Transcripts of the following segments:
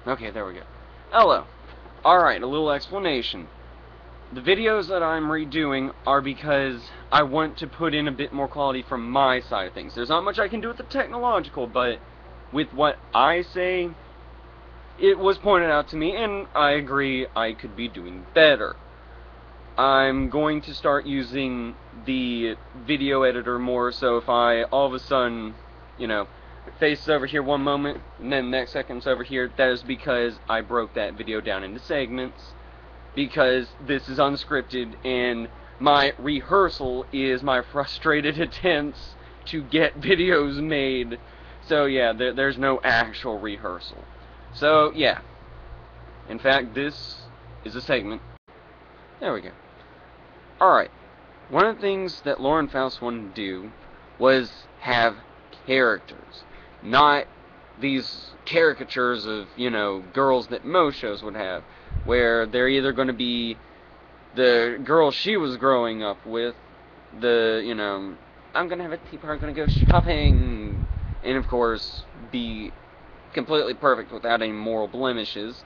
Okay, there we go. Hello. Alright, a little explanation. The videos that I'm redoing are because I want to put in a bit more quality from my side of things. There's not much I can do with the technological, but with what I say, it was pointed out to me, and I agree I could be doing better. I'm going to start using the video editor more, so if I all of a sudden, face is over here one moment, and then the next second's over here, that is because I broke that video down into segments, because this is unscripted, and my rehearsal is my frustrated attempts to get videos made. So yeah, there's no actual rehearsal. So yeah, in fact, this is a segment. There we go. Alright, one of the things that Lauren Faust wanted to do was have characters. Not these caricatures of, girls that most shows would have, where they're either going to be the girl she was growing up with, I'm going to have a tea party, I'm going to go shopping, and of course, be completely perfect without any moral blemishes.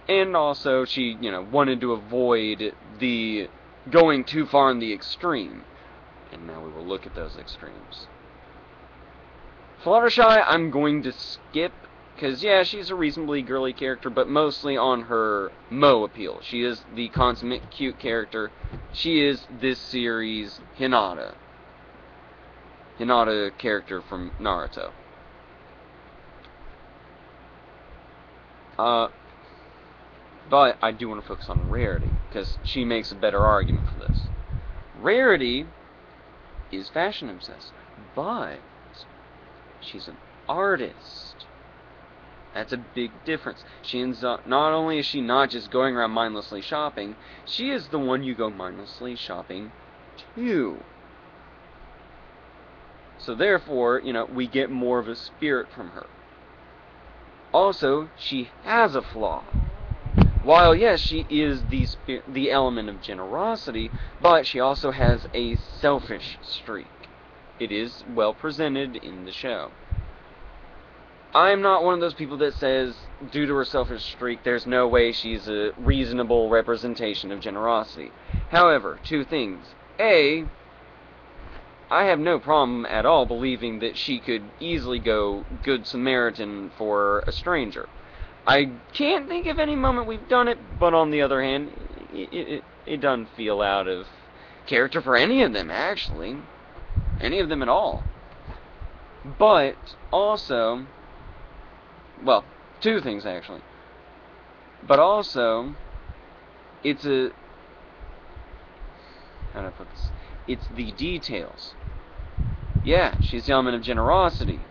And also, she, wanted to avoid the going too far in the extreme. And now we will look at those extremes. Fluttershy, I'm going to skip, because, yeah, she's a reasonably girly character, but mostly on her Mo appeal. She is the consummate cute character. She is this series' Hinata. Hinata character from Naruto. But I do want to focus on Rarity, because she makes a better argument for this. Rarity is fashion obsessed, but she's an artist. That's a big difference. She ends up, not only is she not just going around mindlessly shopping, she is the one you go mindlessly shopping to. So therefore, we get more of a spirit from her. Also, she has a flaw. While, yes, she is the element of generosity, but she also has a selfish streak. It is well presented in the show. I'm not one of those people that says, due to her selfish streak, there's no way she's a reasonable representation of generosity. However, two things. A, I have no problem at all believing that she could easily go Good Samaritan for a stranger. I can't think of any moment we've done it, but on the other hand, it doesn't feel out of character for any of them, actually. Any of them at all. But, also, well, two things, actually. But also, it's how do I put this? It's the details. Yeah, she's the element of generosity.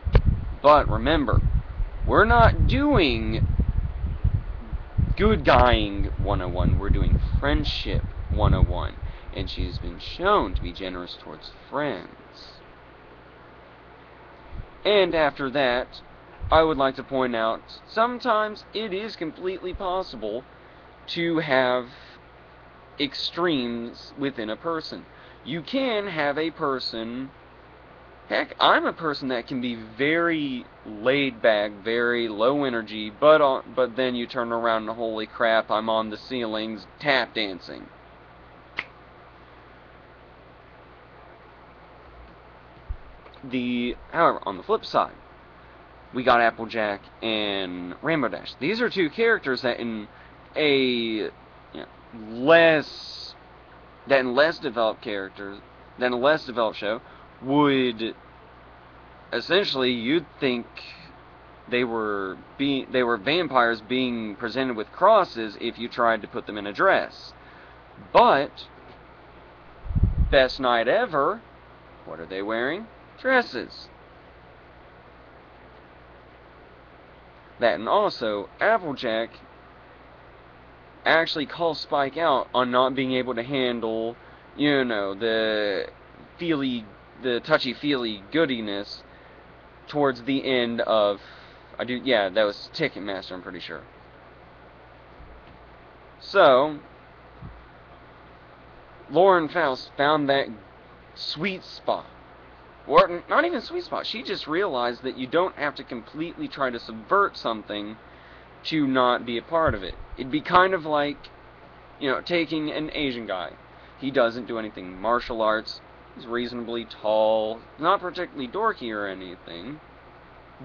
But remember, we're not doing good guying 101, we're doing friendship 101, and she's been shown to be generous towards friends. And after that, I would like to point out, sometimes it is completely possible to have extremes within a person. You can have a person, heck, I'm a person that can be very laid back, very low energy, but then you turn around and holy crap, I'm on the ceilings tap dancing. However, on the flip side, we got Applejack and Rainbow Dash. These are two characters that in less developed show would essentially, you'd think they were vampires being presented with crosses if you tried to put them in a dress. But best night ever, what are they wearing? Dresses. That, and also Applejack actually calls Spike out on not being able to handle, the touchy-feely goodiness towards the end of, that was Ticketmaster, I'm pretty sure. So, Lauren Faust found that sweet spot Or, not even sweet spot, she just realized that you don't have to completely try to subvert something to not be a part of it. It'd be kind of like, taking an Asian guy. He doesn't do anything martial arts, he's reasonably tall, not particularly dorky or anything,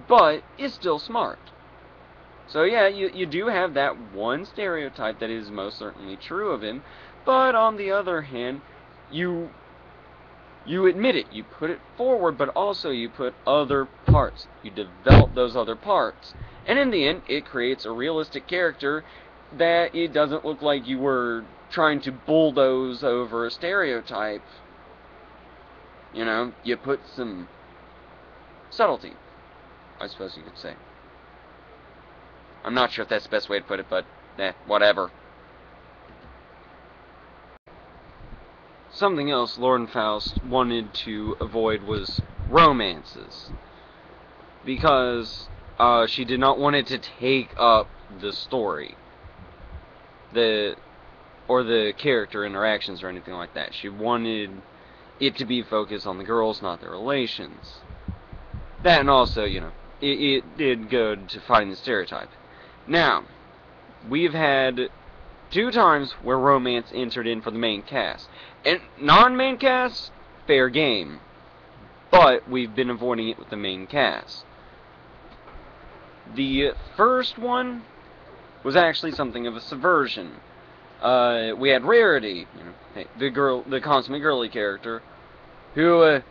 but is still smart. So yeah, you do have that one stereotype that is most certainly true of him, but on the other hand, you admit it, you put it forward, but also you put other parts. You develop those other parts. And in the end, it creates a realistic character that it doesn't look like you were trying to bulldoze over a stereotype. You put some subtlety, I suppose you could say. I'm not sure if that's the best way to put it, but whatever. Something else Lord and Faust wanted to avoid was romances. Because she did not want it to take up the story. Or the character interactions or anything like that. She wanted it to be focused on the girls, not their relations. That, and also, it did good to find the stereotype. Now, we've had 2 times where romance entered in for the main cast. And non-main cast, fair game. But we've been avoiding it with the main cast. The first one was actually something of a subversion. We had Rarity, the consummate girly character, who, oh,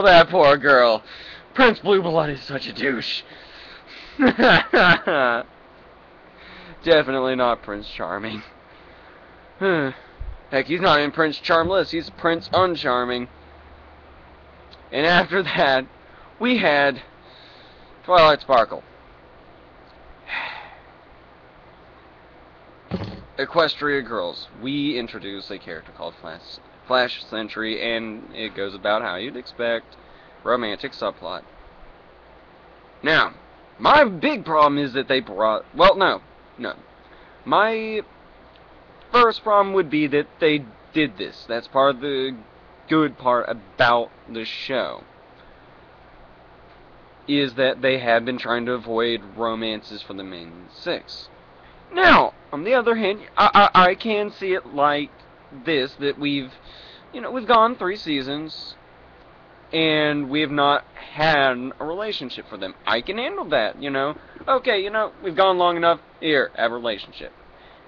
that poor girl. Prince Blue Blood is such a douche. Definitely not Prince Charming. Heck, he's not even Prince Charmless, he's Prince Uncharming. And after that, we had Twilight Sparkle. Equestria Girls. We introduce a character called Flash Sentry, and it goes about how you'd expect. Romantic subplot. Now, my big problem is that they brought... Well, no. My first problem would be that they did this. That's part of the good part about the show. Is that they have been trying to avoid romances for the main 6. Now, on the other hand, I can see it like this, that we've gone 3 seasons, and we have not had a relationship for them. I can handle that, Okay, we've gone long enough, here, have a relationship.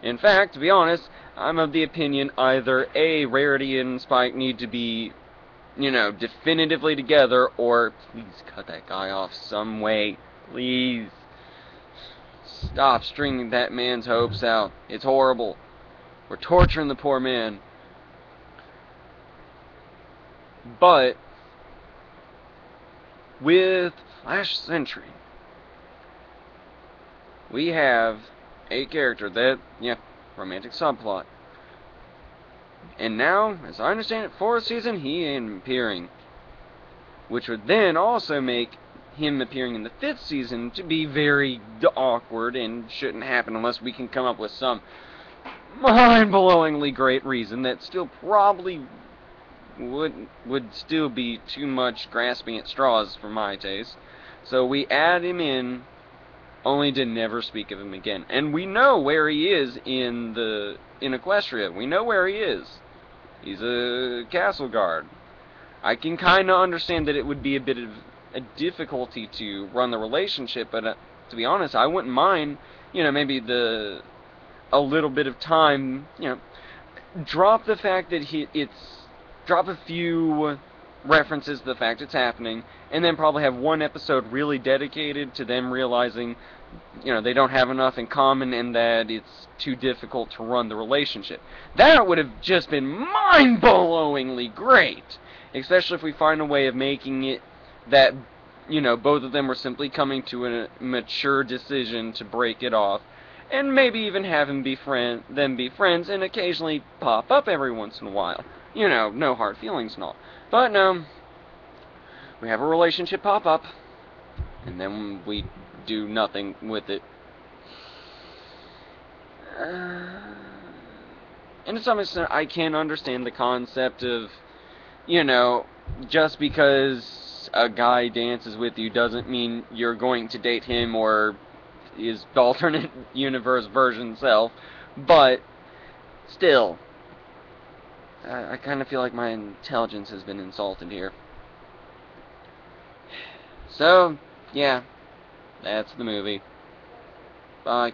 In fact, to be honest, I'm of the opinion either A, Rarity and Spike need to be, definitively together, or please cut that guy off some way, please. Stop stringing that man's hopes out. It's horrible. We're torturing the poor man. But with Flash Sentry, we have a character that, romantic subplot. And now, as I understand it, 4th season, he ain't appearing. Which would then also make him appearing in the 5th season to be very awkward and shouldn't happen unless we can come up with some mind-blowingly great reason that still probably would still be too much grasping at straws for my taste. So we add him in, only to never speak of him again. And we know where he is in Equestria. We know where he is. He's a castle guard. I can kind of understand that it would be a bit of a difficulty to run the relationship, but to be honest, I wouldn't mind, maybe a little bit of time, drop the fact that drop a few references to the fact it's happening, and then probably have one episode really dedicated to them realizing, they don't have enough in common and that it's too difficult to run the relationship. That would have just been mind-blowingly great, especially if we find a way of making it that, both of them were simply coming to a mature decision to break it off, and maybe even have them be friends, and occasionally pop up every once in a while. No hard feelings and all. But no, we have a relationship pop up, and then we do nothing with it. And to some extent, I can understand the concept of, you know, just because a guy dances with you doesn't mean you're going to date him or his alternate universe version self. But still, I kind of feel like my intelligence has been insulted here. So, yeah, that's the movie. Bye.